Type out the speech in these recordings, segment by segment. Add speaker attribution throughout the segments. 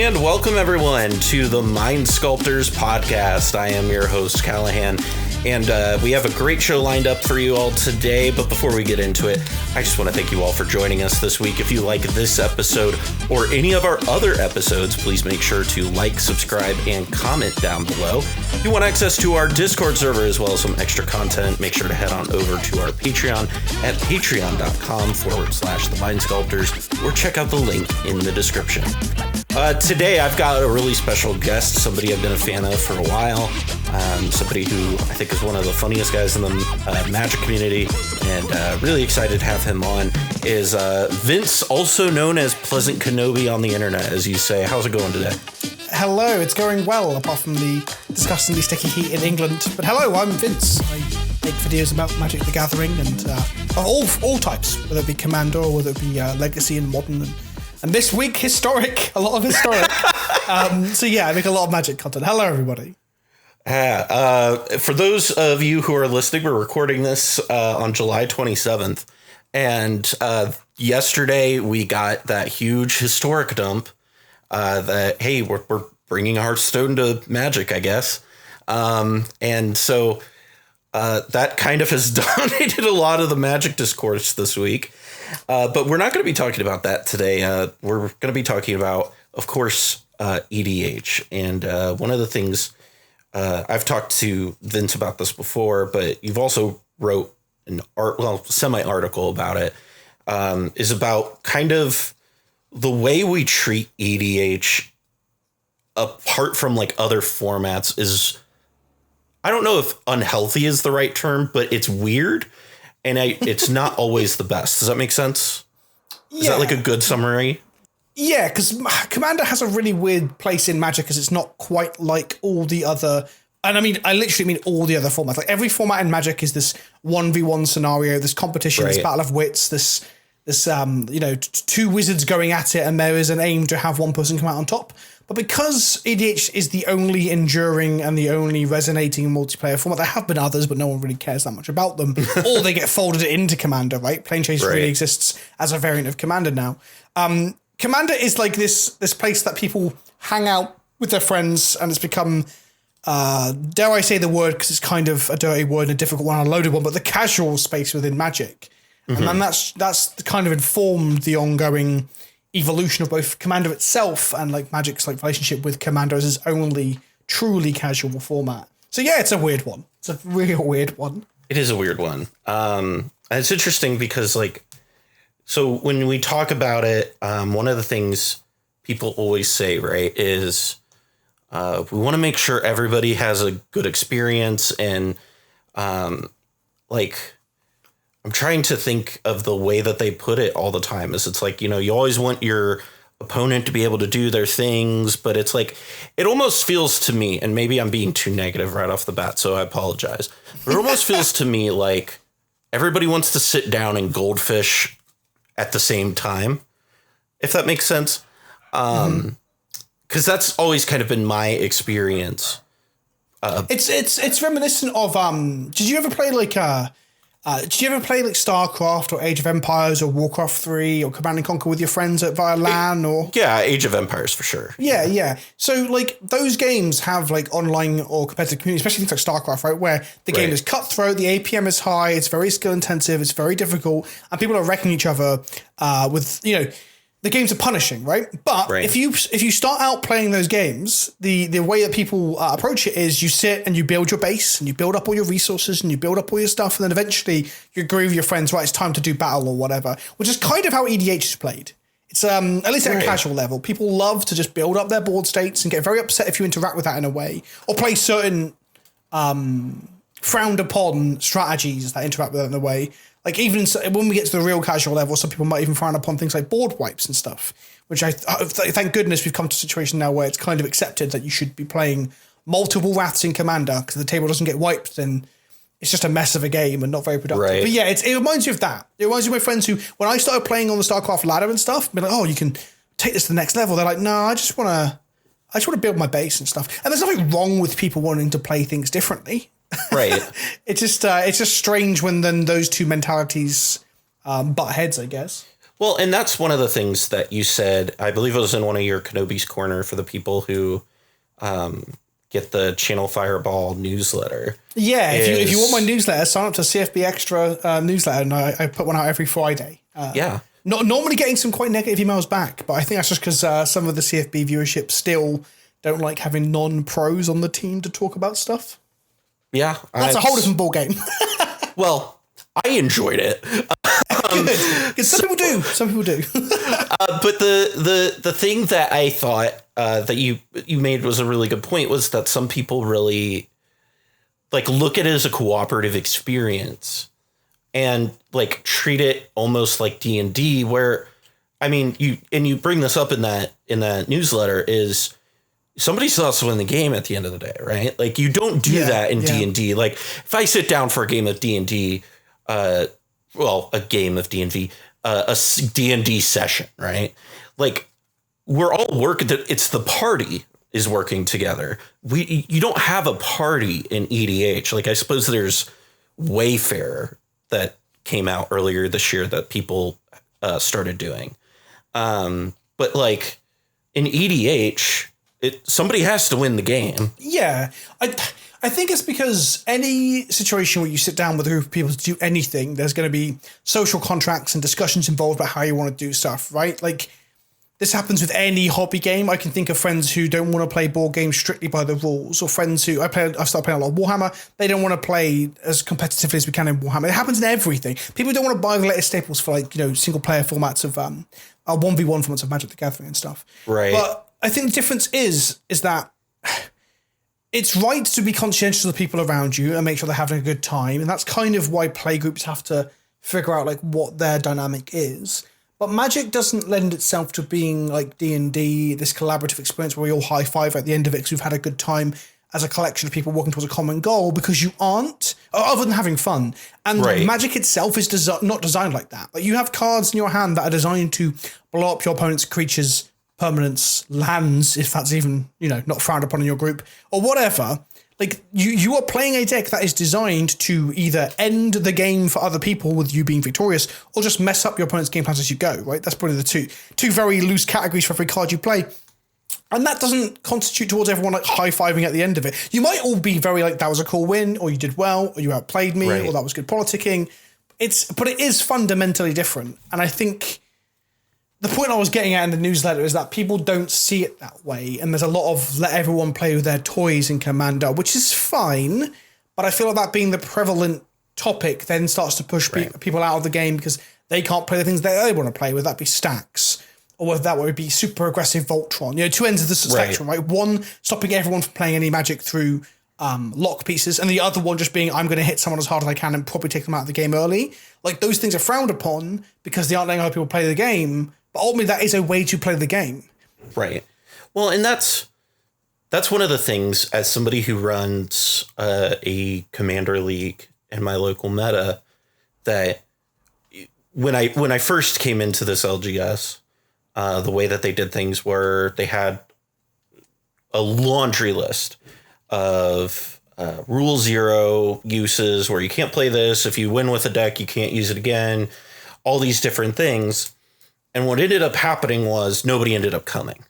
Speaker 1: And welcome everyone to the Mind Sculptors podcast. I am your host, Callahan, and we have a great show lined up for you all today. But before we get into it, I just want to thank you all for joining us this week. If you like this episode or any of our other episodes, please make sure to like, subscribe, and comment down below. If you want access to our Discord server as well as some extra content, make sure to head on over to our Patreon at patreon.com/the Mind Sculptors, or check out the link in the description. Today I've got a really special guest, somebody I've been a fan of for a while, somebody who I think is one of the funniest guys in the Magic community, and really excited to have him on, is Vince, also known as Pleasant Kenobi on the internet, as you say. How's it going today?
Speaker 2: Hello, it's going well, apart from the disgustingly sticky heat in England. But hello, I'm Vince. I make videos about Magic the Gathering and of all types, whether it be Commander or whether it be Legacy and Modern. And this week, historic, a lot of historic. So yeah, I make a lot of Magic content. Hello, everybody.
Speaker 1: For those of you who are listening, we're recording this on July 27th. And yesterday we got that huge historic dump that, hey, we're bringing Hearthstone to Magic, I guess. And so that kind of has dominated a lot of the Magic discourse this week. But we're not going to be talking about that today. We're going to be talking about, of course, EDH. And one of the things I've talked to Vince about this before, but you've also wrote an semi-article about it, is about kind of the way we treat EDH apart from like other formats is, I don't know if unhealthy is the right term, but it's weird. And it's not always the best. Does that make sense? Is that like a good summary?
Speaker 2: Yeah, because Commander has a really weird place in Magic because it's not quite like all the other... And I mean, I literally mean all the other formats. Like every format in Magic is this 1v1 scenario, this competition, this battle of wits, this two wizards going at it, and there is an aim to have one person come out on top. But because EDH is the only enduring and the only resonating multiplayer format, there have been others, but no one really cares that much about them. Or they get folded into Commander, right? Plane Chase really exists as a variant of Commander now. Commander is like this place that people hang out with their friends, and it's become, dare I say the word, because it's kind of a dirty word and a difficult one, a loaded one, but the casual space within Magic. Mm-hmm. And then that's kind of informed the ongoing evolution of both Commander itself and like Magic's like relationship with Commander as its only truly casual format. So yeah, it's a weird one. It's a real weird one.
Speaker 1: It is a weird one. And it's interesting because like, so when we talk about it, one of the things people always say, right, is we want to make sure everybody has a good experience. And like, I'm trying to think of the way that they put it all the time. Is it's like, you know, you always want your opponent to be able to do their things, but it's like, it almost feels to me, and maybe I'm being too negative right off the bat, so I apologize. But it almost feels to me like everybody wants to sit down and goldfish at the same time, if that makes sense. Because that's always kind of been my experience.
Speaker 2: It's reminiscent of, did you ever play like StarCraft or Age of Empires or Warcraft 3 or Command & Conquer with your friends via LAN or...
Speaker 1: Yeah, Age of Empires for sure.
Speaker 2: Yeah. So like those games have like online or competitive community, especially things like StarCraft, right? Where the game is cutthroat, the APM is high, it's very skill intensive, it's very difficult, and people are wrecking each other with, you know, the games are punishing, right? But if you start out playing those games, the way that people approach it is you sit and you build your base and you build up all your resources and you build up all your stuff, and then eventually you agree with your friends, right, it's time to do battle or whatever, which is kind of how EDH is played. It's at least at a casual level. People love to just build up their board states and get very upset if you interact with that in a way, or play certain frowned upon strategies that interact with that in a way. Like even when we get to the real casual level, some people might even frown upon things like board wipes and stuff, which I thank goodness we've come to a situation now where it's kind of accepted that you should be playing multiple Wraths in Commander, because if the table doesn't get wiped, then it's just a mess of a game and not very productive. Right. But yeah, it reminds me of that. It reminds me of my friends who, when I started playing on the StarCraft ladder and stuff, be like, oh, you can take this to the next level. They're like, no, I just want to build my base and stuff. And there's nothing wrong with people wanting to play things differently.
Speaker 1: Right.
Speaker 2: It's just strange when then those two mentalities butt heads, I guess.
Speaker 1: Well, and that's one of the things that you said, I believe it was in one of your Kenobi's Corner for the people who get the Channel Fireball newsletter.
Speaker 2: Yeah, if you want my newsletter, sign up to CFB Extra newsletter, and I put one out every Friday.
Speaker 1: Yeah.
Speaker 2: Not normally getting some quite negative emails back, but I think that's just because some of the CFB viewership still don't like having non-pros on the team to talk about stuff.
Speaker 1: Yeah.
Speaker 2: That's a whole different ballgame.
Speaker 1: Well, I enjoyed it.
Speaker 2: Good. Some people do.
Speaker 1: But the thing that I thought that you made was a really good point was that some people really like look at it as a cooperative experience and like treat it almost like D&D, where I mean you bring this up in that newsletter is somebody still has to win the game at the end of the day, right? Like you don't do that in D&D. Like if I sit down for a game of D&D, a game of D&D, a D&D session, right? Like we're all working. It's the party is working together. You don't have a party in EDH. Like I suppose there's Wayfarer that came out earlier this year that people started doing. But like in EDH, somebody has to win the game.
Speaker 2: Yeah. I think it's because any situation where you sit down with a group of people to do anything, there's going to be social contracts and discussions involved about how you want to do stuff, right? Like this happens with any hobby game. I can think of friends who don't want to play board games strictly by the rules, or friends who I've started playing a lot of Warhammer. They don't want to play as competitively as we can in Warhammer. It happens in everything. People don't want to buy the latest staples for single player formats of 1v1 formats of Magic the Gathering and stuff.
Speaker 1: Right.
Speaker 2: But I think the difference is that it's right to be conscientious of the people around you and make sure they're having a good time. And that's kind of why playgroups have to figure out like what their dynamic is. But Magic doesn't lend itself to being like D&D, this collaborative experience where we all high five at the end of it because we've had a good time as a collection of people working towards a common goal, because you aren't, other than having fun. And Magic itself is not designed like that. Like you have cards in your hand that are designed to blow up your opponent's creatures, permanents, lands, if that's even, not frowned upon in your group, or whatever. Like you are playing a deck that is designed to either end the game for other people with you being victorious, or just mess up your opponent's game plans as you go, right? That's probably the two very loose categories for every card you play. And that doesn't constitute towards everyone like high-fiving at the end of it. You might all be very like, that was a cool win, or you did well, or you outplayed me, or that was good politicking. But it is fundamentally different. And I think the point I was getting at in the newsletter is that people don't see it that way. And there's a lot of let everyone play with their toys in Commander, which is fine. But I feel like that being the prevalent topic then starts to push people out of the game because they can't play the things that they want to play, whether that be stacks or whether that would be super aggressive Voltron. Two ends of the spectrum, right? One, stopping everyone from playing any Magic through lock pieces, and the other one just being, I'm going to hit someone as hard as I can and probably take them out of the game early. Like those things are frowned upon because they aren't letting other people play the game. But ultimately, that is a way to play the game. Right.
Speaker 1: Well, and that's one of the things, as somebody who runs a Commander League in my local meta, that when I first came into this LGS, the way that they did things were they had a laundry list of Rule 0 uses where you can't play this. If you win with a deck, you can't use it again. All these different things. And what ended up happening was nobody ended up coming,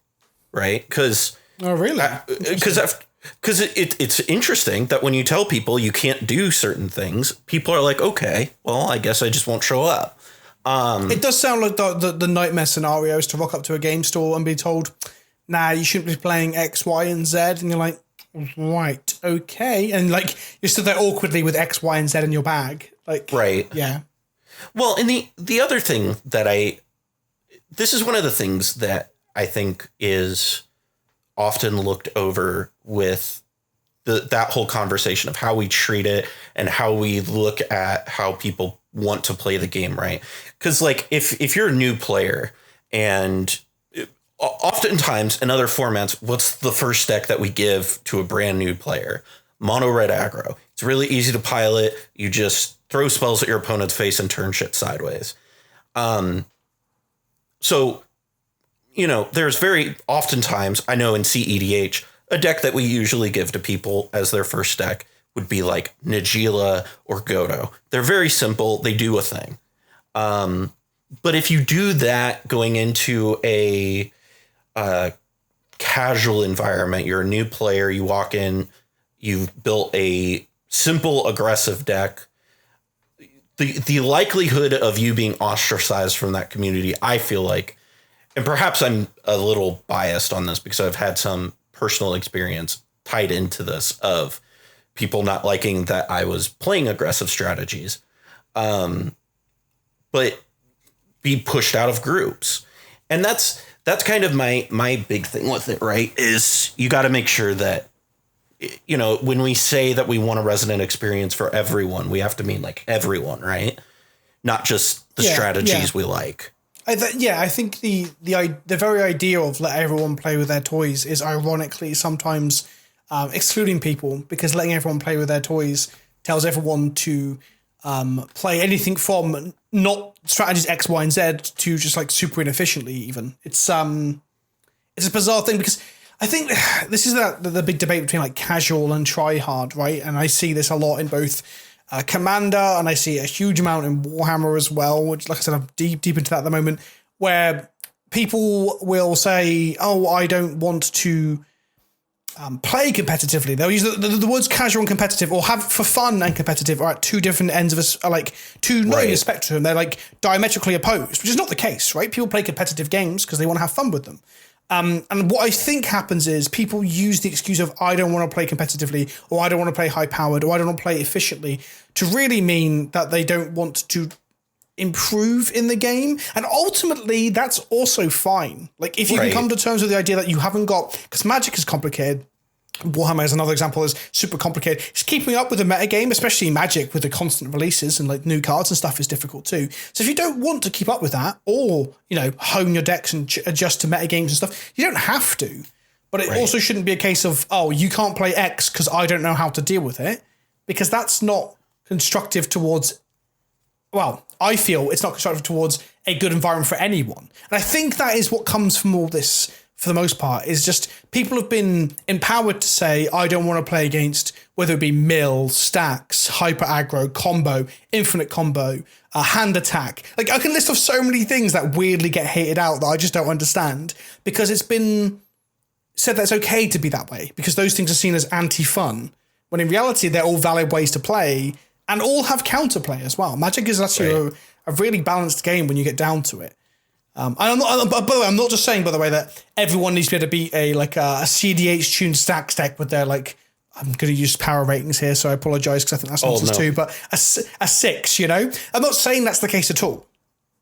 Speaker 1: right? Because it's interesting that when you tell people you can't do certain things, people are like, okay, well, I guess I just won't show up.
Speaker 2: It does sound like the nightmare scenario is to rock up to a game store and be told, nah, you shouldn't be playing X, Y, and Z. And you're like, right, okay. And like you're stood there awkwardly with X, Y, and Z in your bag. Like,
Speaker 1: right.
Speaker 2: Yeah.
Speaker 1: Well, and the other thing that this is one of the things that I think is often looked over with that whole conversation of how we treat it and how we look at how people want to play the game, right? Because like if you're a new player, and oftentimes in other formats, what's the first deck that we give to a brand new player? Mono red aggro. It's really easy to pilot. You just throw spells at your opponent's face and turn shit sideways. So, there's very oftentimes, I know in CEDH, a deck that we usually give to people as their first deck would be like Nagila or Godo. They're very simple. They do a thing. But if you do that going into a casual environment, you're a new player, you walk in, you've built a simple aggressive deck, the likelihood of you being ostracized from that community, I feel like, and perhaps I'm a little biased on this because I've had some personal experience tied into this of people not liking that I was playing aggressive strategies, but be pushed out of groups. And that's kind of my big thing with it, right? Is you got to make sure that, you know, when we say that we want a resonant experience for everyone, we have to mean like everyone, right? Not just the strategies we like.
Speaker 2: I think the very idea of let everyone play with their toys is ironically sometimes excluding people, because letting everyone play with their toys tells everyone to play anything from not strategies X, Y, and Z to just like super inefficiently. Even it's a bizarre thing, because I think this is the big debate between like casual and try hard, right? And I see this a lot in both Commander, and I see a huge amount in Warhammer as well, which, like I said, I'm deep into that at the moment, where people will say, oh, I don't want to play competitively. They'll use the words casual and competitive, or have for fun and competitive, are at two different ends of like two not in the spectrum. They're like diametrically opposed, which is not the case, right? People play competitive games because they want to have fun with them. And what I think happens is people use the excuse of I don't want to play competitively, or I don't want to play high powered, or I don't want to play efficiently, to really mean that they don't want to improve in the game. And ultimately that's also fine. Like if you can come to terms with the idea that you haven't got, because Magic is complicated, Warhammer is another example, is super complicated. It's keeping up with the metagame, especially Magic with the constant releases and like new cards and stuff, is difficult too. So if you don't want to keep up with that, or, you know, hone your decks and adjust to metagames and stuff, you don't have to. But it also shouldn't be a case of, oh, you can't play X because I don't know how to deal with it, because that's not constructive towards, well, I feel it's not constructive towards a good environment for anyone. And I think that is what comes from all this, for the most part, is just people have been empowered to say, I don't want to play against, whether it be mill, stacks, hyper aggro, combo, infinite combo, hand attack. Like I can list off so many things that weirdly get hated out that I just don't understand, because it's been said that it's okay to be that way because those things are seen as anti-fun, when in reality they're all valid ways to play and all have counterplay as well. Magic is actually a really balanced game when you get down to it. And by the way, I'm not just saying, by the way, that everyone needs to be able to beat a CDH tuned stacks deck with their, like, I'm going to use power ratings here, so I apologize because I think that's nonsense too, but a 6, you know? I'm not saying that's the case at all,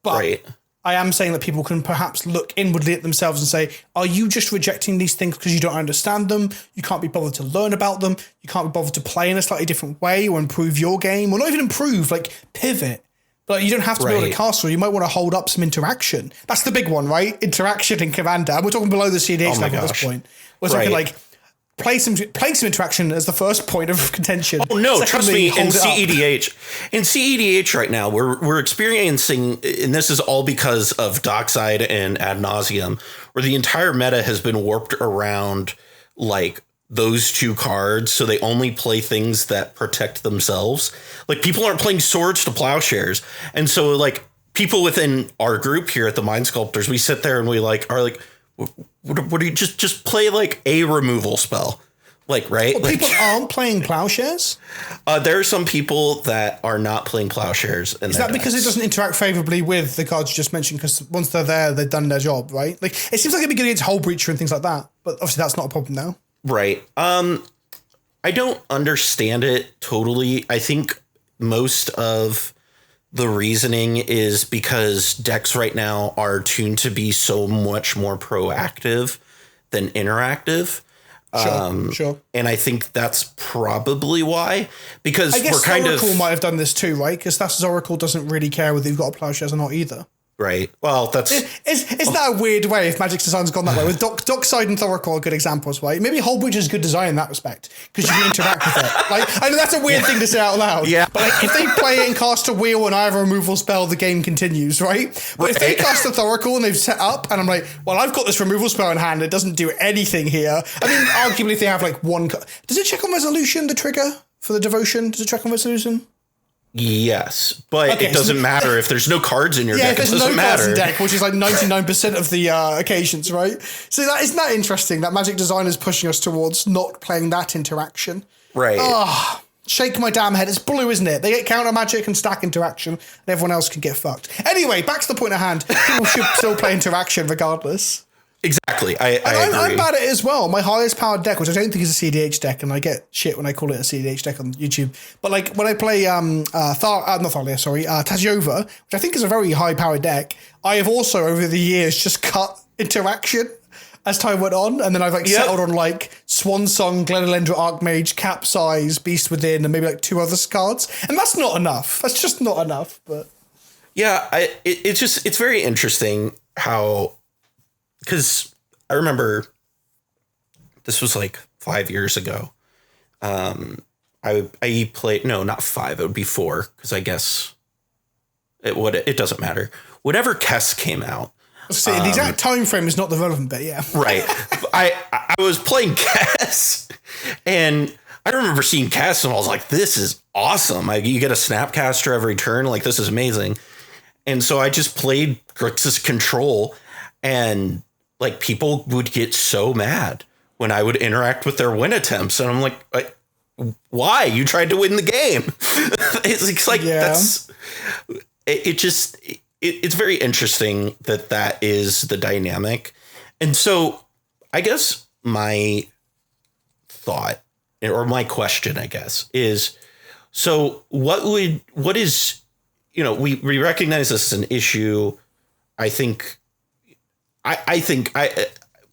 Speaker 2: but I am saying that people can perhaps look inwardly at themselves and say, are you just rejecting these things because you don't understand them? You can't be bothered to learn about them. You can't be bothered to play in a slightly different way or improve your game, or not even improve, like pivot. But you don't have to build a castle. You might want to hold up some interaction. That's the big one, right? Interaction in Commander. And we're talking below the CDH level at this point. We're talking like play some interaction as the first point of contention.
Speaker 1: Oh no, trust me, in CEDH right now, we're experiencing, and this is all because of Dockside and Ad Nauseam, where the entire meta has been warped around like those two cards, so they only play things that protect themselves. Like people aren't playing swords to plowshares, and so like people within our group here at the Mind Sculptors, we sit there and we are like, what do you just play like a removal spell, like right?
Speaker 2: Well, people aren't playing plowshares.
Speaker 1: There are some people that are not playing plowshares. Is
Speaker 2: that because it doesn't interact favorably with the cards you just mentioned? Because once they're there, they've done their job, right? Like it seems like it'd be good against Hull Breacher and things like that, but obviously that's not a problem now.
Speaker 1: Right. I don't understand it totally. I think most of the reasoning is because decks right now are tuned to be so much more proactive than interactive.
Speaker 2: Sure.
Speaker 1: And I think that's probably why, because
Speaker 2: I guess
Speaker 1: we're kind
Speaker 2: Oracle might have done this too, right? Because Thassa's Oracle doesn't really care whether you've got a plowshares or not either.
Speaker 1: Right. Well, that's...
Speaker 2: Isn't that a weird way if Magic's design's gone that way? With Dockside and Thoracle are good examples, right? Maybe Hull Breacher is good design in that respect, because you can interact with it. Like, I know that's a weird thing to say out loud.
Speaker 1: Yeah.
Speaker 2: But like, if they play it and cast a wheel and I have a removal spell, the game continues, right? But if they cast a Thoracle and they've set up, and I'm like, well, I've got this removal spell in hand, it doesn't do anything here. I mean, arguably if they have like one... Does it check on resolution, the trigger for the devotion? Does it check on resolution?
Speaker 1: Yes, but
Speaker 2: Okay,
Speaker 1: it doesn't matter if there's no cards in your deck. It
Speaker 2: there's
Speaker 1: doesn't
Speaker 2: no
Speaker 1: matter.
Speaker 2: cards in deck, which is like 99% of the occasions, right? So isn't that interesting that Magic Design is pushing us towards not playing that interaction?
Speaker 1: Right.
Speaker 2: Oh, shake my damn head. It's blue, isn't it? They get counter magic and stack interaction, and everyone else can get fucked. Anyway, back to the point at hand. People should still play interaction regardless.
Speaker 1: Exactly. I agree.
Speaker 2: I'm bad at it as well. My highest powered deck, which I don't think is a CDH deck, and I get shit when I call it a CDH deck on YouTube. But like when I play Tajova, which I think is a very high powered deck, I have also over the years just cut interaction as time went on, and then I've settled on like Swan Song, Glenelendra Archmage, Capsize, Beast Within, and maybe like 2 other cards, and that's not enough. That's just not enough. But
Speaker 1: yeah, it's very interesting how. Because I remember this was like 5 years ago. I played, no, not 5, it would be 4, because I guess it doesn't matter. Whenever Kess came out.
Speaker 2: See, the exact time frame is not the relevant bit, yeah.
Speaker 1: Right. I was playing Kess, and I remember seeing Kess, and I was like, this is awesome. You get a Snapcaster every turn, like this is amazing. And so I just played Grixis Control, and like people would get so mad when I would interact with their win attempts. And I'm like why? You tried to win the game. It's like, that's, it's very interesting that is the dynamic. And so I guess my thought or my question, I guess, is, so what is, we recognize this as an issue. I think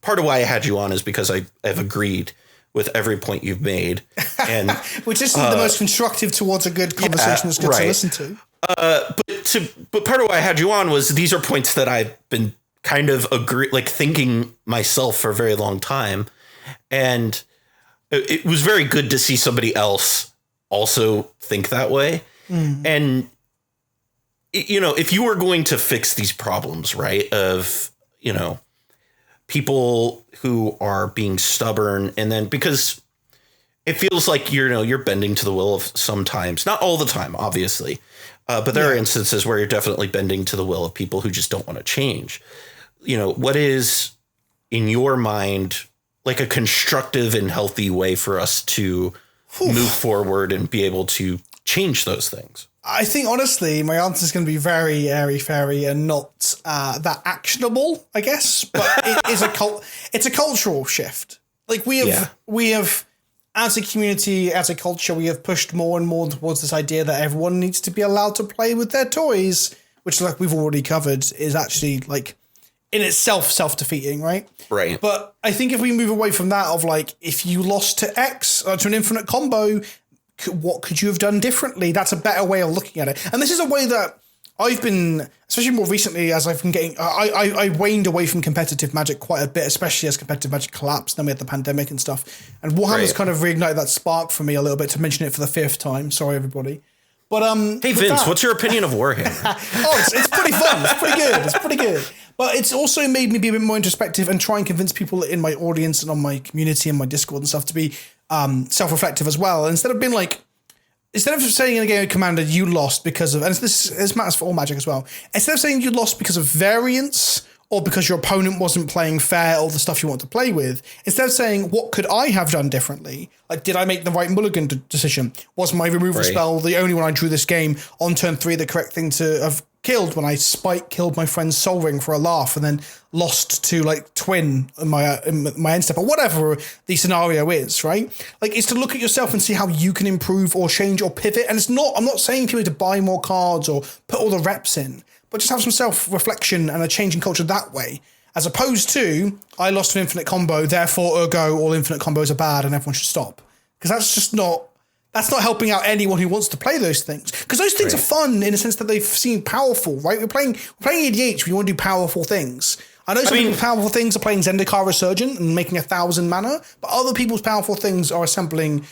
Speaker 1: part of why I had you on is because I have agreed with every point you've made, and
Speaker 2: which isn't the most constructive towards a good conversation that's good to listen to.
Speaker 1: But part of why I had you on was these are points that I've been kind of thinking myself for a very long time, and it was very good to see somebody else also think that way. And if you were going to fix these problems, right, of people who are being stubborn, and then because it feels like you're bending to the will of sometimes, not all the time, obviously, but there are instances where you're definitely bending to the will of people who just don't want to change. What is in your mind like a constructive and healthy way for us to move forward and be able to change those things?
Speaker 2: I think, honestly, my answer is going to be very airy-fairy and not that actionable, I guess. But it's a cultural shift. Like we have, as a community, as a culture, we have pushed more and more towards this idea that everyone needs to be allowed to play with their toys, which, like we've already covered, is actually like in itself self-defeating, right?
Speaker 1: Right.
Speaker 2: But I think if we move away from that of like, if you lost to X or to an infinite combo, what could you have done differently? That's a better way of looking at it. And this is a way that I've been, especially more recently, as I've been getting, I waned away from competitive Magic quite a bit, especially as competitive Magic collapsed. Then we had the pandemic and stuff. And Warhammer's kind of reignited that spark for me a little bit, to mention it for the 5th time. Sorry, everybody. But
Speaker 1: hey, Vince, what's your opinion of Warhammer?
Speaker 2: It's pretty fun. It's pretty good. It's pretty good. But it's also made me be a bit more introspective and try and convince people in my audience and on my community and my Discord and stuff to be self-reflective as well. Instead of saying in a game of Commander you lost because of, and this matters for all Magic as well, instead of saying you lost because of variance or because your opponent wasn't playing fair or the stuff you want to play with, instead of saying what could I have done differently, like did I make the right mulligan decision? Was my removal spell the only one I drew this game on turn 3 the correct thing to have killed when I spike killed my friend's Soul Ring for a laugh and then lost to like Twin in my end step or whatever the scenario is, right? Like it's to look at yourself and see how you can improve or change or pivot. And I'm not saying people to buy more cards or put all the reps in, but just have some self-reflection and a change in culture that way, as opposed to I lost an infinite combo, therefore ergo all infinite combos are bad and everyone should stop. Because that's not helping out anyone who wants to play those things. Because those things are fun in a sense that they seem powerful, right? We're playing EDH, we want to do powerful things. I know some people's powerful things are playing Zendikar Resurgent and making 1,000 mana, but other people's powerful things are assembling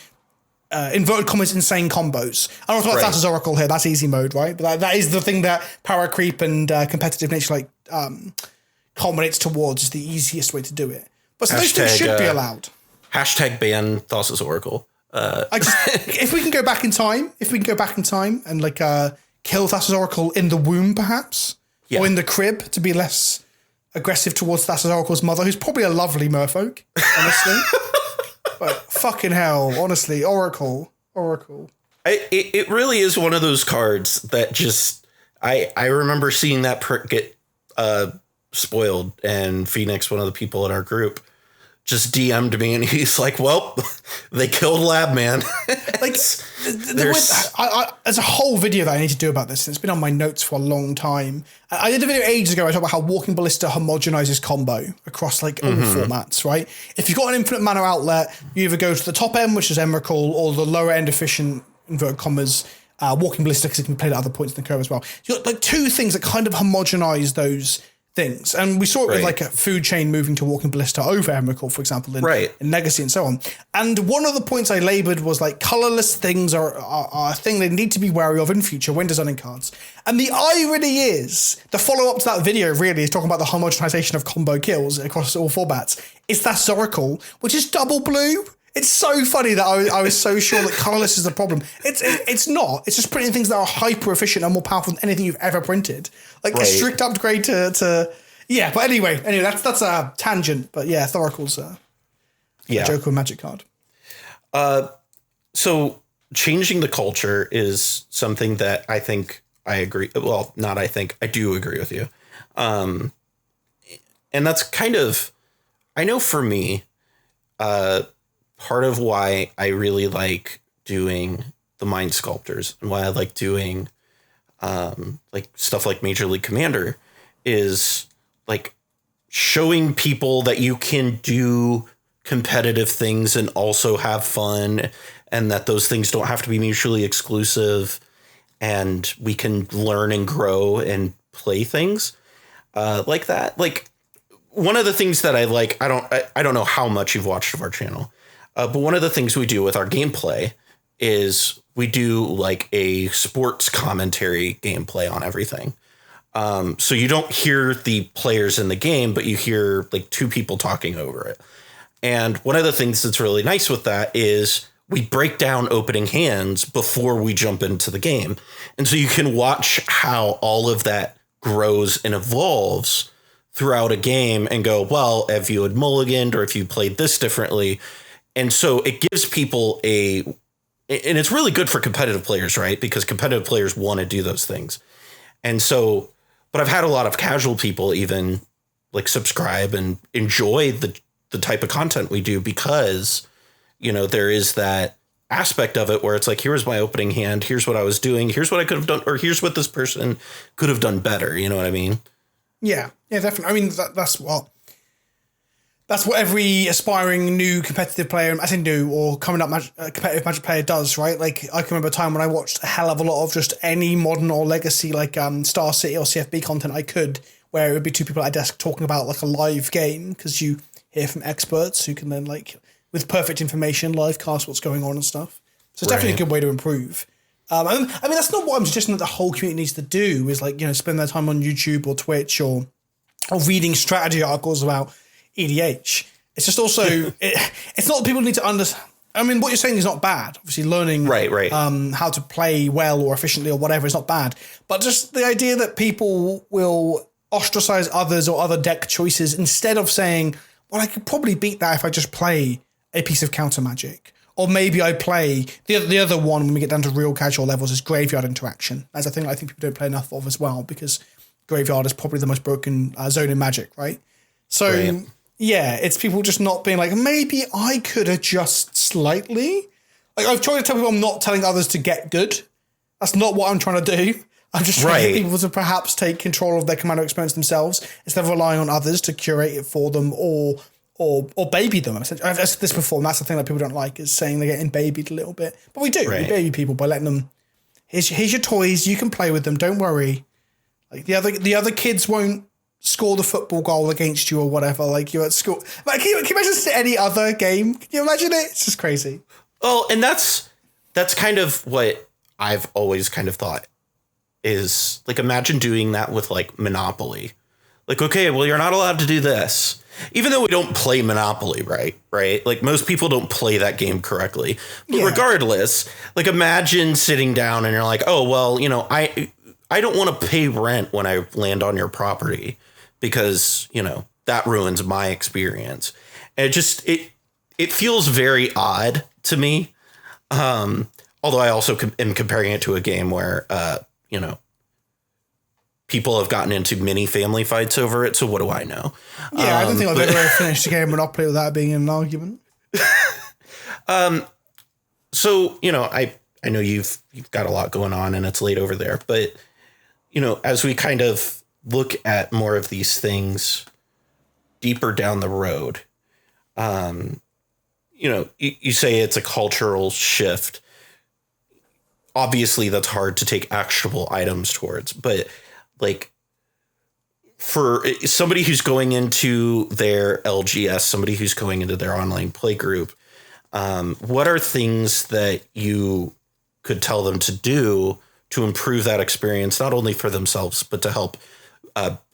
Speaker 2: inverted commas insane combos. I don't know if that's Oracle here, that's easy mode, right? But that is the thing that power creep and competitive nature culminates towards, is the easiest way to do it. But so those things should be allowed.
Speaker 1: Hashtag ban Thassa's Oracle.
Speaker 2: If we can go back in time, and like kill Thassa's Oracle in the womb, perhaps, or in the crib to be less aggressive towards Thassa's Oracle's mother, who's probably a lovely merfolk, honestly. But fucking hell, honestly, Oracle.
Speaker 1: It really is one of those cards that just I remember seeing that get spoiled, and Phoenix, one of the people in our group, just DM'd me, and he's like, well, they killed Lab Man.
Speaker 2: Like, there's a whole video that I need to do about this, and it's been on my notes for a long time. I did a video ages ago. I talked about how Walking Ballista homogenizes combo across like all formats, right? If you've got an infinite mana outlet, you either go to the top end, which is Emrakul, or the lower end efficient, inverted commas, Walking Ballista, because it can be played at other points in the curve as well. You've got like two things that kind of homogenize those things. And we saw it with like a food chain moving to Walking Ballista over Emrakul, for example, in Legacy and so on. And one of the points I labored was like colorless things are a thing they need to be wary of in future when designing cards. And the irony is, the follow-up to that video really is talking about the homogenization of combo kills across all formats. It's that Oracle, which is double blue. It's so funny that I was so sure that colorless is the problem. It's not. It's just printing things that are hyper efficient and more powerful than anything you've ever printed. Like a strict upgrade to yeah. But anyway, that's a tangent. But yeah, Thoracle's a Joker Magic card.
Speaker 1: So changing the culture is something that I think I agree. Well, not I think, I do agree with you. And that's kind of, I know for me, part of why I really like doing the Mind Sculptors and why I like doing like stuff like Major League Commander is like showing people that you can do competitive things and also have fun, and that those things don't have to be mutually exclusive, and we can learn and grow and play things like that. Like one of the things that I like, I don't know how much you've watched of our channel, but one of the things we do with our gameplay is we do like a sports commentary gameplay on everything. So you don't hear the players in the game, but you hear like two people talking over it. And one of the things that's really nice with that is we break down opening hands before we jump into the game. And so you can watch how all of that grows and evolves throughout a game and go, well, if you had mulliganed or if you played this differently. And so it gives people and it's really good for competitive players, right? Because competitive players want to do those things. And so, but I've had a lot of casual people even like subscribe and enjoy the type of content we do because, you know, there is that aspect of it where it's like, here's my opening hand. Here's what I was doing. Here's what I could have done. Or here's what this person could have done better. You know what I mean? Yeah,
Speaker 2: definitely. I mean, that's what every aspiring new competitive player, I think new or coming up competitive Magic player does, right? Like I can remember a time when I watched a hell of a lot of just any modern or legacy like Star City or CFB content I could, where it would be two people at a desk talking about like a live game because you hear from experts who can then like with perfect information live cast what's going on and stuff. So it's definitely a good way to improve. I mean, that's not what I'm suggesting that the whole community needs to do is like, you know, spend their time on YouTube or Twitch or reading strategy articles about EDH. It's just also, it's not that people need to understand. I mean, what you're saying is not bad. Obviously, learning how to play well or efficiently or whatever is not bad. But just the idea that people will ostracize others or other deck choices instead of saying, well, I could probably beat that if I just play a piece of counter magic. Or maybe I play the other one when we get down to real casual levels is graveyard interaction. That's a thing I think people don't play enough of as well because graveyard is probably the most broken zone in Magic, right? So, yeah, it's people just not being like, maybe I could adjust slightly. Like I've tried to tell people I'm not telling others to get good. That's not what I'm trying to do. I'm just trying to get people to perhaps take control of their Commander experience themselves instead of relying on others to curate it for them or baby them. I've said this before, and that's the thing that people don't like is saying they're getting babied a little bit. But we do. We baby people by letting them, here's your toys, you can play with them, don't worry. Like the other kids won't score the football goal against you or whatever. Like you're at school. Like, can you imagine any other game? Can you imagine it? It's just crazy.
Speaker 1: Oh, and that's kind of what I've always kind of thought is like, imagine doing that with like Monopoly. Like, okay, well, you're not allowed to do this. Even though we don't play Monopoly, right? Like most people don't play that game correctly. But regardless, like imagine sitting down and you're like, oh, well, you know, I don't want to pay rent when I land on your property because, you know, that ruins my experience. And it feels very odd to me. Although I also am comparing it to a game where, you know, people have gotten into mini family fights over it. So what do I know?
Speaker 2: Yeah, I don't think I've ever finished a game of Monopoly without being in an argument.
Speaker 1: So, you know, I know you've got a lot going on and it's late over there, but, you know, as we kind of look at more of these things deeper down the road, you know, you say it's a cultural shift. Obviously, that's hard to take actionable items towards, but like for somebody who's going into their LGS, somebody who's going into their online play group, what are things that you could tell them to do to improve that experience, not only for themselves, but to help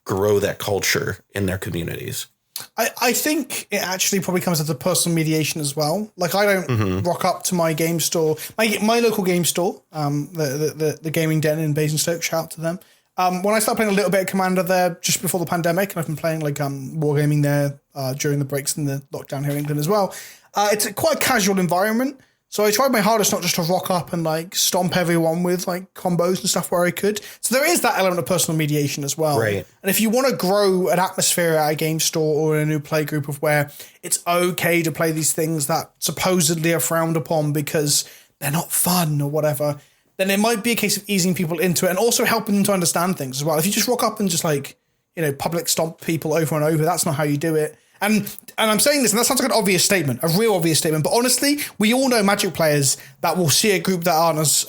Speaker 1: grow that culture in their communities?
Speaker 2: I think it actually probably comes into personal mediation as well. Like I don't rock up to my game store, my local game store, the Gaming Den in Basingstoke. Shout out to them. When I started playing a little bit of Commander there just before the pandemic, and I've been playing like wargaming there during the breaks in the lockdown here in England as well. It's quite a casual environment. So I tried my hardest not just to rock up and like stomp everyone with like combos and stuff where I could. So there is that element of personal mediation as well.
Speaker 1: Right.
Speaker 2: And if you want to grow an atmosphere at a game store or in a new play group of where it's okay to play these things that supposedly are frowned upon because they're not fun or whatever, then it might be a case of easing people into it and also helping them to understand things as well. If you just rock up and just like, you know, public stomp people over and over, that's not how you do it. And I'm saying this, and that sounds like an obvious statement, a real obvious statement, but honestly, we all know Magic players that will see a group that aren't as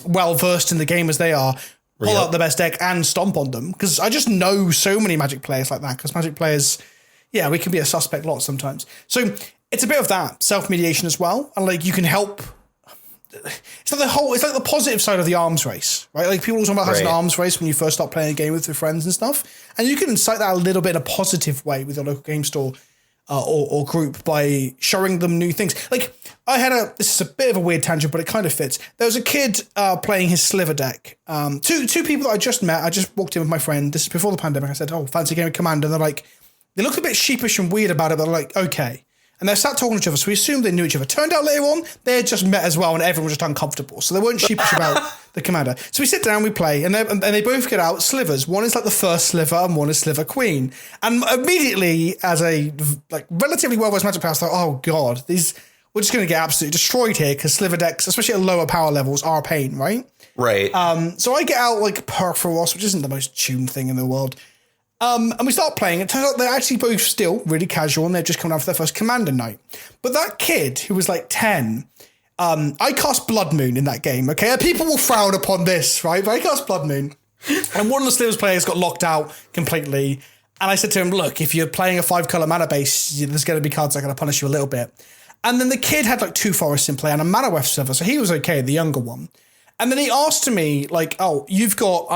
Speaker 2: well-versed in the game as they are, pull out the best deck and stomp on them. Because I just know so many Magic players like that, because Magic players, yeah, we can be a suspect lot sometimes. So it's a bit of that, self-mediation as well, and like you can help. It's like the positive side of the arms race, right? Like people always talk about having an arms race when you first start playing a game with your friends and stuff. And you can incite that a little bit in a positive way with your local game store or group by showing them new things. Like this is a bit of a weird tangent, but it kind of fits. There was a kid playing his Sliver deck. Two people that I just met. I just walked in with my friend. This is before the pandemic. I said, oh, fancy game of Commander. And they looked a bit sheepish and weird about it, but they're like, okay. And they sat talking to each other, so we assumed they knew each other. Turned out later on, they had just met as well, and everyone was just uncomfortable. So they weren't sheepish about the Commander. So we sit down, we play, and they both get out slivers. One is like the first sliver, and one is Sliver Queen. And immediately, as a like relatively well-versed Magic player, I thought, oh god, we're just going to get absolutely destroyed here because sliver decks, especially at lower power levels, are a pain, right?
Speaker 1: Right.
Speaker 2: So I get out like Perforos, which isn't the most tuned thing in the world. And we start playing. It turns out they're actually both still really casual and they're just coming out for their first Commander night. But that kid who was like 10, I cast Blood Moon in that game, okay? People will frown upon this, right? But I cast Blood Moon. And one of the Slivers players got locked out completely. And I said to him, look, if you're playing a 5-color mana base, there's going to be cards that are going to punish you a little bit. And then the kid had like 2 forests in play and a Mana Weft Sliver, so he was okay, the younger one. And then he asked me, like, oh, you've got...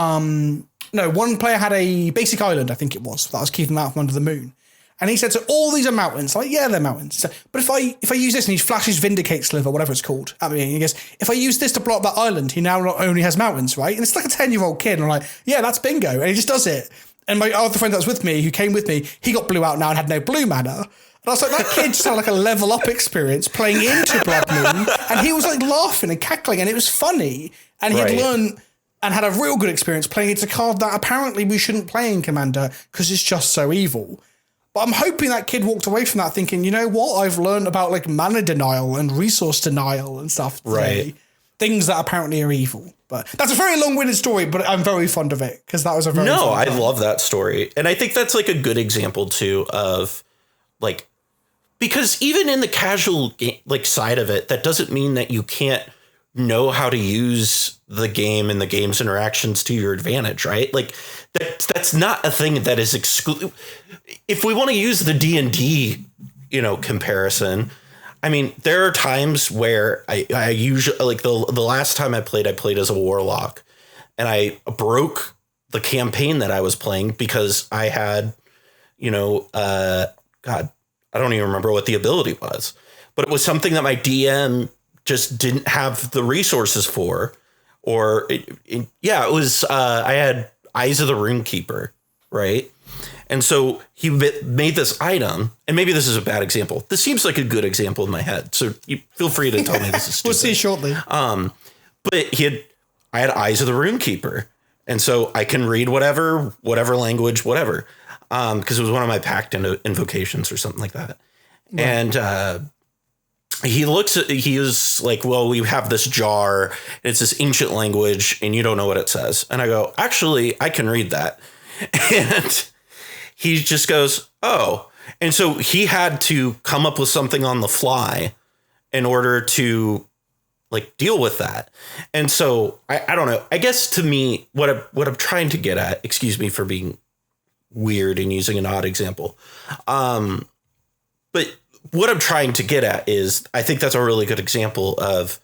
Speaker 2: No, one player had a basic island, I think it was, that I was keeping them out from under the moon. And he said, so all these are mountains. Like, yeah, they're mountains. So, but if I use this and he flashes Vindicate Sliver, whatever it's called, I mean, he goes, if I use this to block that island, he now not only has mountains, right? And it's like a 10-year-old kid. And I'm like, yeah, that's bingo. And he just does it. And my other friend that was with me, who came with me, he got blue out now and had no blue mana. And I was like, that kid just had like a level up experience playing into Blood Moon. And he was like laughing and cackling and it was funny. And he had learned... and had a real good experience playing it's a card that apparently we shouldn't play in Commander because it's just so evil. But I'm hoping that kid walked away from that thinking, you know what? I've learned about like mana denial and resource denial and stuff today. Right. Things that apparently are evil. But that's a very long-winded story, but I'm very fond of it because that was a very
Speaker 1: I love that story. And I think that's like a good example too of like, because even in the casual like side of it, that doesn't mean that you can't know how to use the game and the game's interactions to your advantage, right? Like that's not a thing that is exclusive. If we want to use the D&D, comparison, I mean, there are times where I usually like the last time I played as a warlock and I broke the campaign that I was playing because I had, God, I don't even remember what the ability was, but it was something that my DM just didn't have the resources for, or it was, I had Eyes of the Runekeeper, right? And so he made this item, and maybe this is a bad example. This seems like a good example in my head, so you feel free to tell me this is stupid.
Speaker 2: We'll see shortly.
Speaker 1: But I had Eyes of the Runekeeper, and so I can read whatever language, whatever, because it was one of my packed invocations or something like that. Right. And he was like, well, we have this jar, and it's this ancient language, and you don't know what it says. And I go, actually, I can read that. And he just goes, oh. And so he had to come up with something on the fly in order to like deal with that. And so I don't know. I guess to me, what I'm trying to get at, excuse me for being weird and using an odd example. But what I'm trying to get at is I think that's a really good example of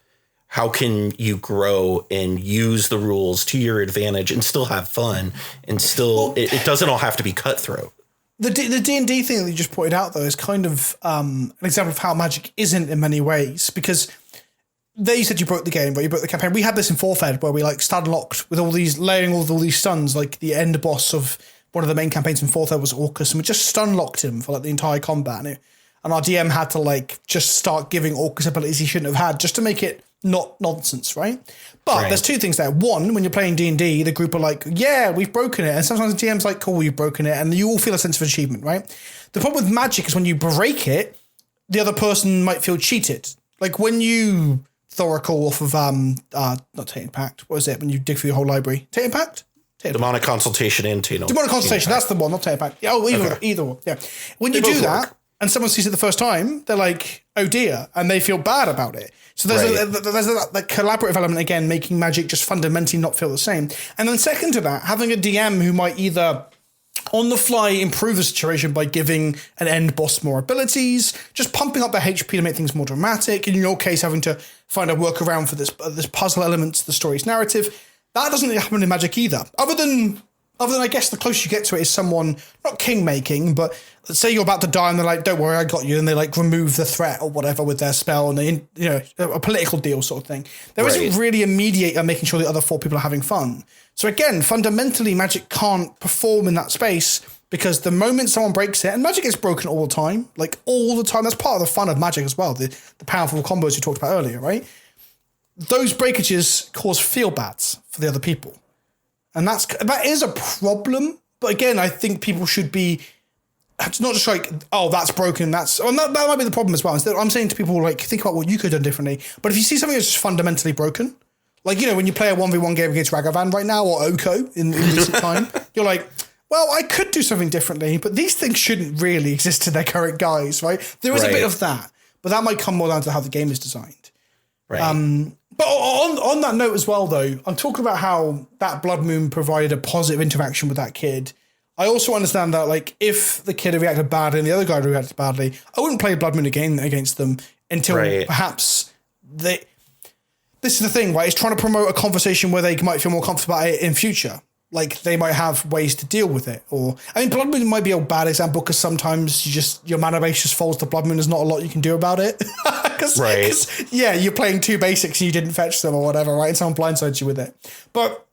Speaker 1: how can you grow and use the rules to your advantage and still have fun and still it doesn't all have to be cutthroat.
Speaker 2: The D&D thing that you just pointed out, though, is kind of an example of how Magic isn't in many ways, because there you said you broke the game, but you broke the campaign. We had this in 4th Ed where we like stun locked with all these layering all these stuns, like the end boss of one of the main campaigns in 4th Ed was Orcus, and we just stun locked him for like the entire combat. And our DM had to like just start giving Orcus abilities he shouldn't have had just to make it not nonsense, right? But there's two things there. One, when you're playing D&D, the group are like, yeah, we've broken it. And sometimes the DM's like, cool, you've broken it. And you all feel a sense of achievement, right? The problem with Magic is when you break the other person might feel cheated. Like when you Thoracle off of, not Tainted Pact, what is it? When you dig through your whole library. Tainted Pact?
Speaker 1: Demonic Consultation and Tainted
Speaker 2: Demonic Consultation, that's the one, not Tainted Pact. Yeah, either one, yeah. When you do that, and someone sees it the first time, they're like, oh dear, and they feel bad about it. So there's a collaborative element, again, making Magic just fundamentally not feel the same. And then second to that, having a DM who might either on the fly improve the situation by giving an end boss more abilities, just pumping up their HP to make things more dramatic, in your case having to find a workaround for this puzzle element to the story's narrative. That doesn't really happen in Magic either. Other than I guess the closer you get to it is someone, not king making, but let's say you're about to die and they're like, don't worry, I got you. And they like remove the threat or whatever with their spell and they, a political deal sort of thing. There isn't really a mediator making sure the other 4 people are having fun. So again, fundamentally, Magic can't perform in that space because the moment someone breaks it, and Magic gets broken all the time, like all the time. That's part of the fun of Magic as well. The powerful combos you talked about earlier, right? Those breakages cause feel bads for the other people. And that is a problem. But again, I think people should be, it's not just like, oh, that's broken. That might be the problem as well. Instead, I'm saying to people, like, think about what you could have done differently. But if you see something that's just fundamentally broken, like, when you play a 1v1 game against Ragavan right now or Oko in recent time, you're like, well, I could do something differently, but these things shouldn't really exist in their current guise, right? There is a bit of that, but that might come more down to how the game is designed.
Speaker 1: Right.
Speaker 2: But on that note as well, though, I'm talking about how that Blood Moon provided a positive interaction with that kid. I also understand that, like, if the kid had reacted badly and the other guy reacted badly, I wouldn't play Blood Moon again against them until perhaps this is the thing, right? It's trying to promote a conversation where they might feel more comfortable about it in future. Like, they might have ways to deal with it. Blood Moon might be a bad example because sometimes your mana base just falls to Blood Moon. There's not a lot you can do about it. Cause, you're playing 2 basics and you didn't fetch them or whatever, right? And someone blindsides you with it. But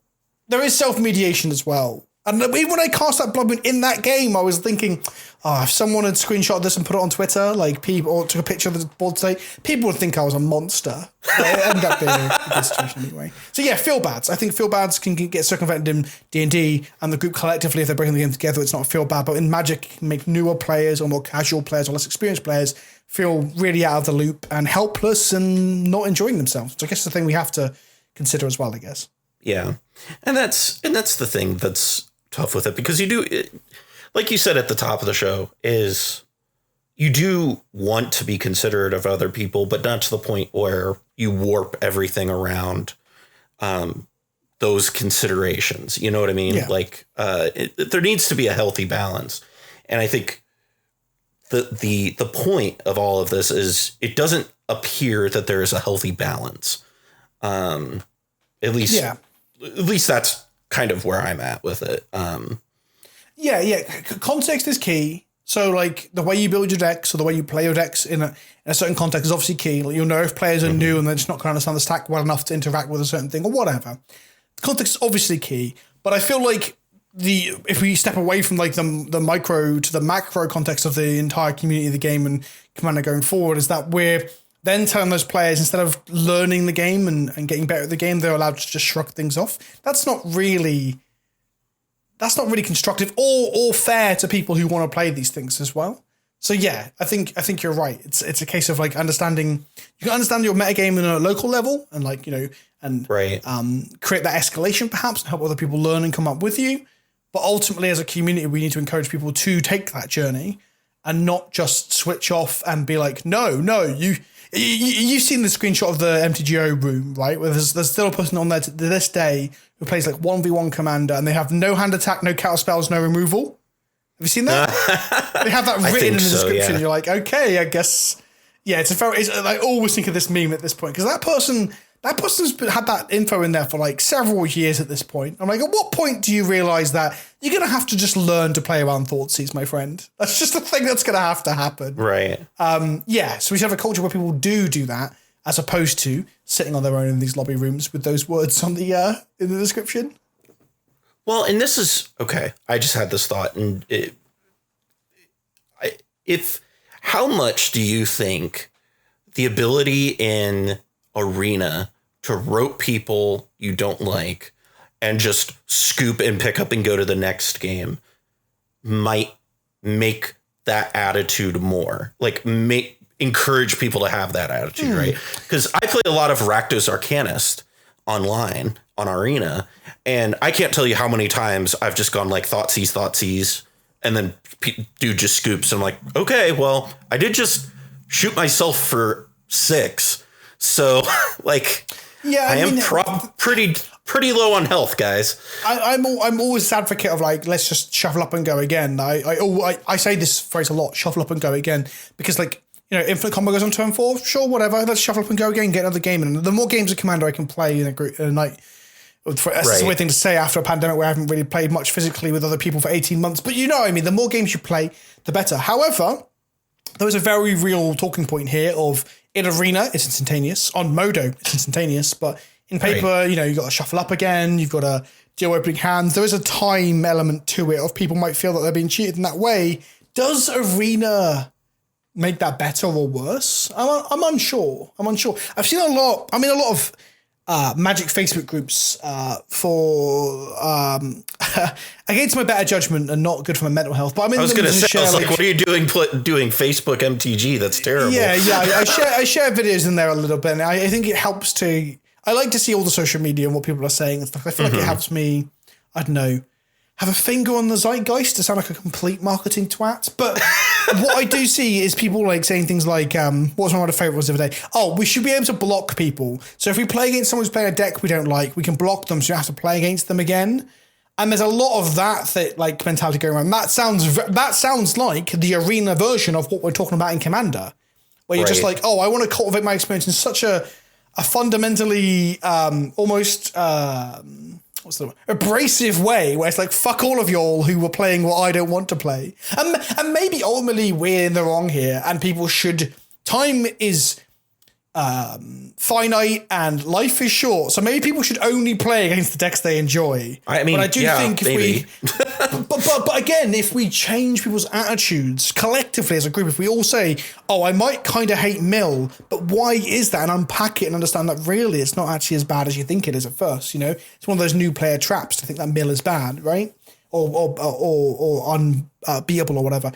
Speaker 2: there is self-mediation as well. And even when I cast that Blood Moon in that game, I was thinking, if someone had screenshot this and put it on Twitter, like people, or took a picture of the board state, people would think I was a monster. But it ended up being a good situation anyway. So yeah, feel bads. I think feel bads can get circumvented in D&D, and the group collectively, if they're bringing the game together, it's not a feel bad. But in Magic, it can make newer players or more casual players or less experienced players feel really out of the loop and helpless and not enjoying themselves. So I guess it's the thing we have to consider as well, I guess.
Speaker 1: Yeah, and that's the thing that's tough with it, because you do, like you said at the top of the show, is you do want to be considerate of other people, but not to the point where you warp everything around those considerations. You know what I mean? Yeah. Like there needs to be a healthy balance. And I think the point of all of this is it doesn't appear that there is a healthy balance. At least that's kind of where I'm at with it.
Speaker 2: Context is key. So, like, the way you build your decks or the way you play your decks in a certain context is obviously key. Like, you'll know if players are new and they're just not going to understand the stack well enough to interact with a certain thing or whatever. The context is obviously key. But I feel like if we step away from, like, the micro to the macro context of the entire community of the game and Commander going forward, is that we're then telling those players, instead of learning the game and getting better at the game, they're allowed to just shrug things off. That's not really constructive or fair to people who want to play these things as well. So yeah, I think you're right. It's a case of like understanding. You can understand your metagame in a local level and like, you know, and
Speaker 1: right.
Speaker 2: Create that escalation perhaps and help other people learn and come up with you. But ultimately, as a community, we need to encourage people to take that journey and not just switch off and be like, no, you've seen the screenshot of the MTGO room, right? Where there's still a person on there to this day who plays like 1v1 Commander and they have no hand attack, no counter spells, no removal. Have you seen that? They have that written in the description. Yeah. You're like, okay, I guess. Yeah, I always think of this meme at this point because that person's had that info in there for like several years at this point. I'm like, at what point do you realize that you're going to have to just learn to play around Thoughtseize, my friend? That's just a thing that's going to have to happen.
Speaker 1: Right.
Speaker 2: So we should have a culture where people do that as opposed to sitting on their own in these lobby rooms with those words on the in the description.
Speaker 1: Well, and this is okay. I just had this thought, and how much do you think the ability in Arena to rope people you don't like and just scoop and pick up and go to the next game might make that attitude more like encourage people to have that attitude, right? Because I play a lot of Rakdos Arcanist online on Arena, and I can't tell you how many times I've just gone like Thoughtseize, and then dude just scoops. And I'm like, okay, well, I did just shoot myself for 6. So like, yeah, I am pretty low on health, guys.
Speaker 2: I'm always an advocate of like, let's just shuffle up and go again. I say this phrase a lot, shuffle up and go again, because like, you know, Infinite Combo goes on turn 4, sure, whatever. Let's shuffle up and go again, get another game. And the more games of Commander I can play in a night, that's a weird thing to say after a pandemic where I haven't really played much physically with other people for 18 months. But you know what I mean? The more games you play, the better. However, there is a very real talking point here of in Arena, it's instantaneous. On Modo, it's instantaneous. But in paper, you know, you've got to shuffle up again. You've got to deal opening hands. There is a time element to it of people might feel that they're being cheated in that way. Does Arena make that better or worse? I'm unsure. I've seen a lot of Magic Facebook groups for against my better judgment and not good for my mental health. But
Speaker 1: I was going to say, what are you doing Facebook MTG? That's terrible.
Speaker 2: Yeah. I share videos in there a little bit, and I think it helps to. I like to see all the social media and what people are saying and stuff. I feel like it helps me. I don't know. Have a finger on the zeitgeist to sound like a complete marketing twat. But what I do see is people like saying things like, what was one of my favorites the other day? Oh, we should be able to block people. So if we play against someone who's playing a deck we don't like, we can block them so you don't have to play against them again. And there's a lot of that like mentality going around. That sounds like the Arena version of what we're talking about in Commander, where you're just like, oh, I want to cultivate my experience in such a fundamentally almost abrasive way where it's like, fuck all of y'all who were playing what I don't want to play. And maybe ultimately we're in the wrong here and people should, time is finite and life is short. So maybe people should only play against the decks they enjoy.
Speaker 1: I mean, but I do think
Speaker 2: but again, if we change people's attitudes collectively as a group, if we all say, oh, I might kind of hate Mill, but why is that? And unpack it and understand that really it's not actually as bad as you think it is at first. You know, it's one of those new player traps to think that Mill is bad, right? Or unbeatable or whatever.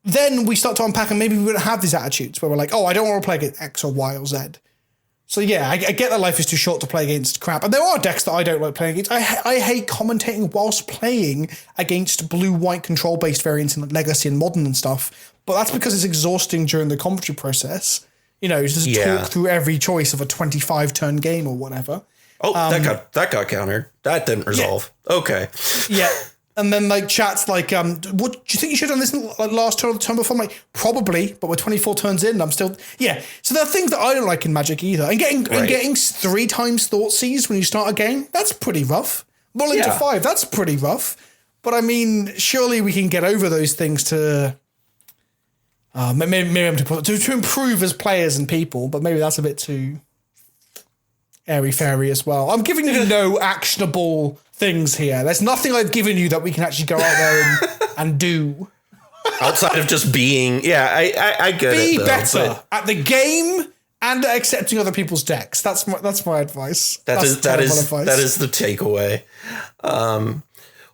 Speaker 2: Then we start to unpack and maybe we wouldn't have these attitudes where we're like, oh, I don't want to play against X or Y or Z. So yeah, I get that life is too short to play against crap. And there are decks that I don't like playing against. I hate commentating whilst playing against blue-white control-based variants in like Legacy and Modern and stuff. But that's because it's exhausting during the commentary process. You know, just talk through every choice of a 25-turn game or whatever.
Speaker 1: Oh, that got countered. That didn't resolve. Yeah. Okay.
Speaker 2: Yeah. And then like chats like, what do you think you should have done this in like last turn or the turn before? I'm like, probably, but we're 24 turns in and I'm still, yeah. So there are things that I don't like in Magic either. And getting 3 times Thoughtseize when you start a game, that's pretty rough. Rolling to 5, that's pretty rough. But I mean, surely we can get over those things to maybe to improve as players and people, but maybe that's a bit too airy-fairy as well. I'm giving you no actionable things here. There's nothing I've given you that we can actually go out there and do.
Speaker 1: Outside of just being, I get it.
Speaker 2: Be better at the game and at accepting other people's decks. That's my advice.
Speaker 1: That is the takeaway.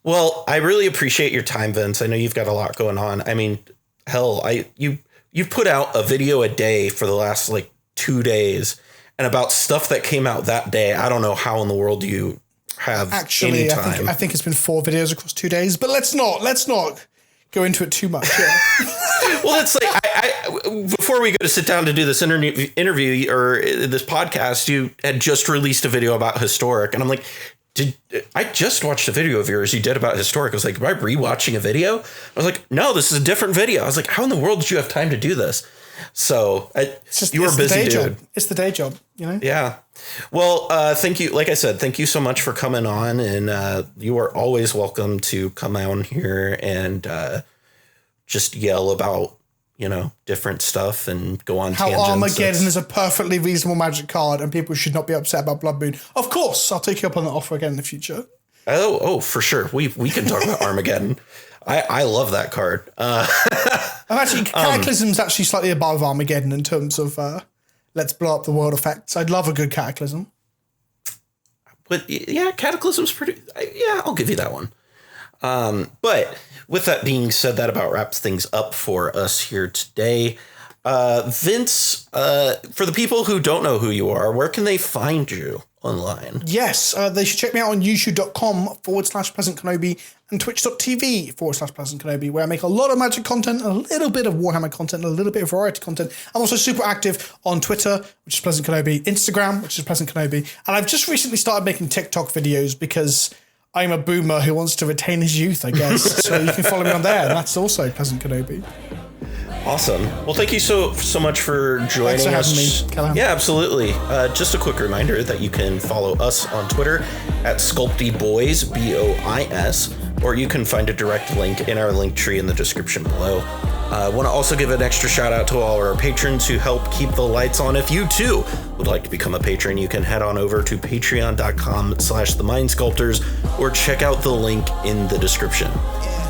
Speaker 1: Well, I really appreciate your time, Vince. I know you've got a lot going on. I mean, hell, you've put out a video a day for the last 2 days, and about stuff that came out that day. I don't know how in the world you have any time.
Speaker 2: I think it's been 4 videos across 2 days, but let's not go into it too much. Yeah.
Speaker 1: Well, it's before we go to sit down to do this interview or this podcast, you had just released a video about Historic, and I'm like, I just watched a video of yours you did about Historic. I was like, am I rewatching a video? I was like, no, this is a different video. I was like, how in the world did you have time to do this? So you were busy, dude.
Speaker 2: It's the day job, you know?
Speaker 1: Yeah. Well, thank you. Like I said, thank you so much for coming on. And you are always welcome to come on here and just yell about, different stuff and go on tangents.
Speaker 2: How Armageddon is a perfectly reasonable Magic card and people should not be upset about Blood Moon. Of course, I'll take you up on that offer again in the future.
Speaker 1: Oh, for sure. We can talk about Armageddon. I love that card.
Speaker 2: Cataclysm's actually slightly above Armageddon in terms of let's blow up the world effects. I'd love a good Cataclysm.
Speaker 1: But yeah, Cataclysm's pretty... Yeah, I'll give you that one. But with that being said, that about wraps things up for us here today. Vince, for the people who don't know who you are, where can they find you online?
Speaker 2: Yes, they should check me out on youtube.com/Pleasant Kenobi and twitch.tv/Pleasant Kenobi, where I make a lot of Magic content, a little bit of Warhammer content, a little bit of variety content. I'm also super active on Twitter, which is Pleasant Kenobi, Instagram, which is Pleasant Kenobi, and I've just recently started making TikTok videos because I'm a boomer who wants to retain his youth, I guess. So you can follow me on there, and that's also Pleasant Kenobi.
Speaker 1: Awesome. Well, thank you so much for joining us.
Speaker 2: Thanks for having me, Callahan.
Speaker 1: Yeah, absolutely. Just a quick reminder that you can follow us on Twitter at SculptyBoys, BOIS, or you can find a direct link in our link tree in the description below. I want to also give an extra shout out to all our patrons who help keep the lights on. If you too would like to become a patron, you can head on over to patreon.com/themindsculptors or check out the link in the description.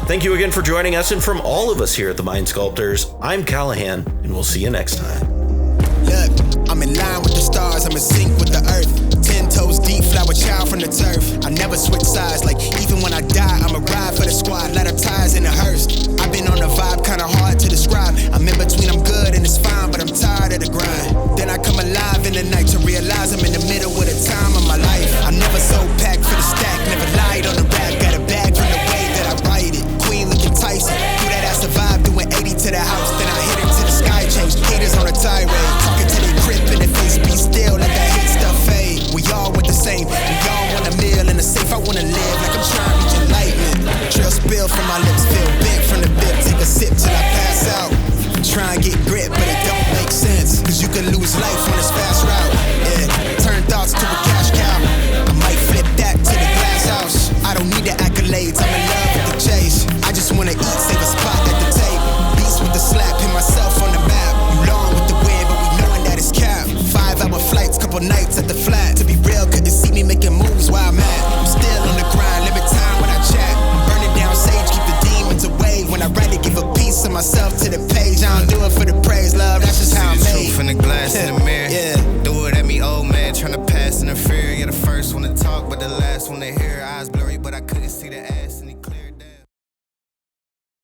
Speaker 1: Thank you again for joining us, and from all of us here at the Mind Sculptors, I'm Callahan, and we'll see you next time.
Speaker 3: Look, I'm in line with the stars, I'm in sync with the earth. 10 toes deep, flower child from the turf. I never switch sides, like even when I die, I'ma ride for the squad, let her ties in the hearse. I've been on a vibe, kinda hard to describe. I'm in between, I'm good and it's fine, but I'm tired of the grind. Then I come alive in the night to realize I'm in the middle of the time of my life. I never so packed for the stack, never lied on the rap, got a bag from the way that I write it. Queen looking Tyson, through that I survived, doing 80 to the house, then I hit her to the sky change. Haters on a tirade, talking to their grip in the face, be still, let that hate stuff fade. We all want the same, we all want a meal in the safe, I wanna live like I'm trying to reach enlightenment. Trail spill from my lips, feel big from the bib, take a sip till I pass out. Try and get grit, but it don't make sense, cause you can lose life when it's fast.